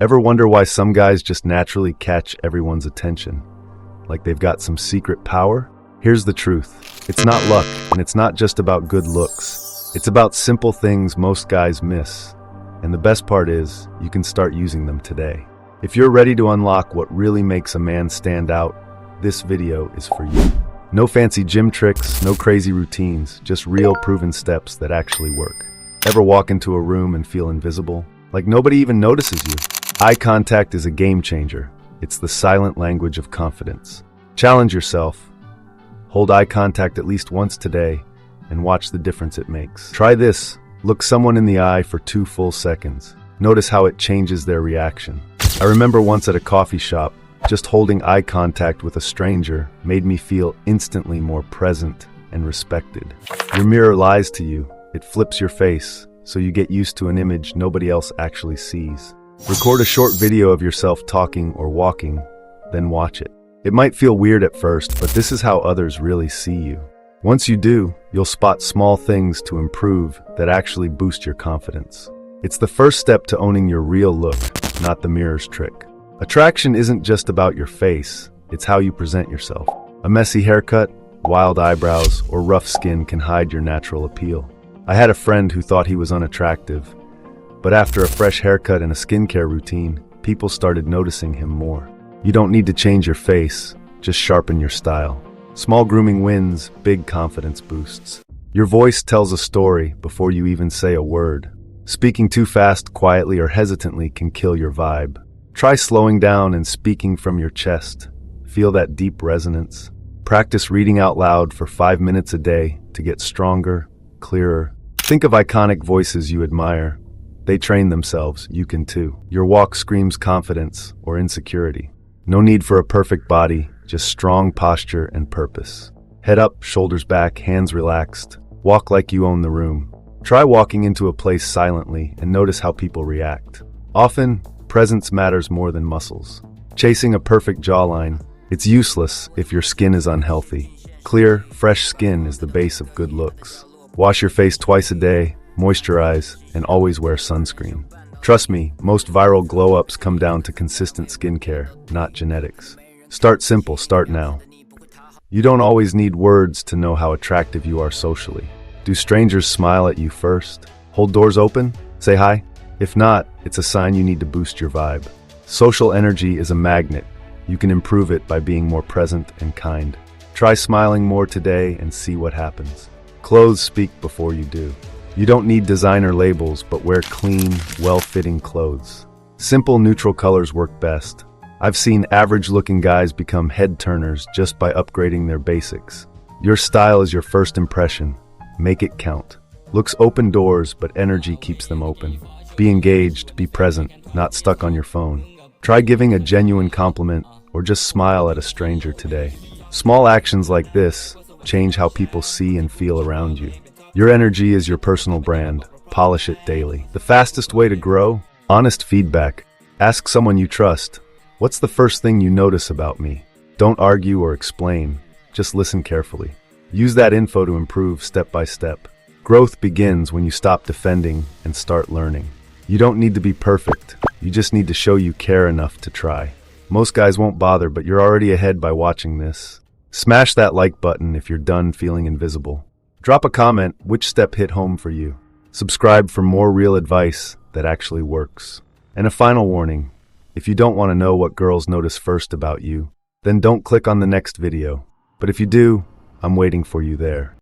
Ever wonder why some guys just naturally catch everyone's attention? Like they've got some secret power? Here's the truth. It's not luck, and it's not just about good looks. It's about simple things most guys miss. And the best part is, you can start using them today. If you're ready to unlock what really makes a man stand out, this video is for you. No fancy gym tricks, no crazy routines, just real proven steps that actually work. Ever walk into a room and feel invisible? Like nobody even notices you? Eye contact is a game changer. It's the silent language of confidence. Challenge yourself. Hold eye contact at least once today and watch the difference it makes. Try this. Look someone in the eye for 2 full seconds. Notice how it changes their reaction. I remember once at a coffee shop, just holding eye contact with a stranger made me feel instantly more present and respected. Your mirror lies to you. It flips your face, so you get used to an image nobody else actually sees. Record a short video of yourself talking or walking, then watch it. It might feel weird at first, but this is how others really see you. Once you do, you'll spot small things to improve that actually boost your confidence. It's the first step to owning your real look, not the mirror's trick. Attraction isn't just about your face, it's how you present yourself. A messy haircut, wild eyebrows, or rough skin can hide your natural appeal. I had a friend who thought he was unattractive, but after a fresh haircut and a skincare routine, people started noticing him more. You don't need to change your face, just sharpen your style. Small grooming wins, big confidence boosts. Your voice tells a story before you even say a word. Speaking too fast, quietly, or hesitantly can kill your vibe. Try slowing down and speaking from your chest. Feel that deep resonance. Practice reading out loud for 5 minutes a day to get stronger, clearer. Think of iconic voices you admire. They train themselves, you can too. Your walk screams confidence or insecurity. No need for a perfect body, just strong posture and purpose. Head up, shoulders back, hands relaxed. Walk like you own the room. Try walking into a place silently and notice how people react. Often, presence matters more than muscles. Chasing a perfect jawline, it's useless if your skin is unhealthy. Clear, fresh skin is the base of good looks. Wash your face twice a day, moisturize, and always wear sunscreen. Trust me, most viral glow-ups come down to consistent skincare, not genetics. Start simple, start now. You don't always need words to know how attractive you are socially. Do strangers smile at you first? Hold doors open? Say hi? If not, it's a sign you need to boost your vibe. Social energy is a magnet. You can improve it by being more present and kind. Try smiling more today and see what happens. Clothes speak before you do. You don't need designer labels, but wear clean, well-fitting clothes. Simple, neutral colors work best. I've seen average-looking guys become head-turners just by upgrading their basics. Your style is your first impression. Make it count. Looks open doors, but energy keeps them open. Be engaged, be present, not stuck on your phone. Try giving a genuine compliment or just smile at a stranger today. Small actions like this change how people see and feel around you. Your energy is your personal brand. Polish it daily. The fastest way to grow? Honest feedback. Ask someone you trust, what's the first thing you notice about me? Don't argue or explain. Just listen carefully. Use that info to improve step by step. Growth begins when you stop defending and start learning. You don't need to be perfect. You just need to show you care enough to try. Most guys won't bother, but you're already ahead by watching this. Smash that like button if you're done feeling invisible. Drop a comment which step hit home for you. Subscribe for more real advice that actually works. And a final warning, if you don't want to know what girls notice first about you, then don't click on the next video. But if you do, I'm waiting for you there.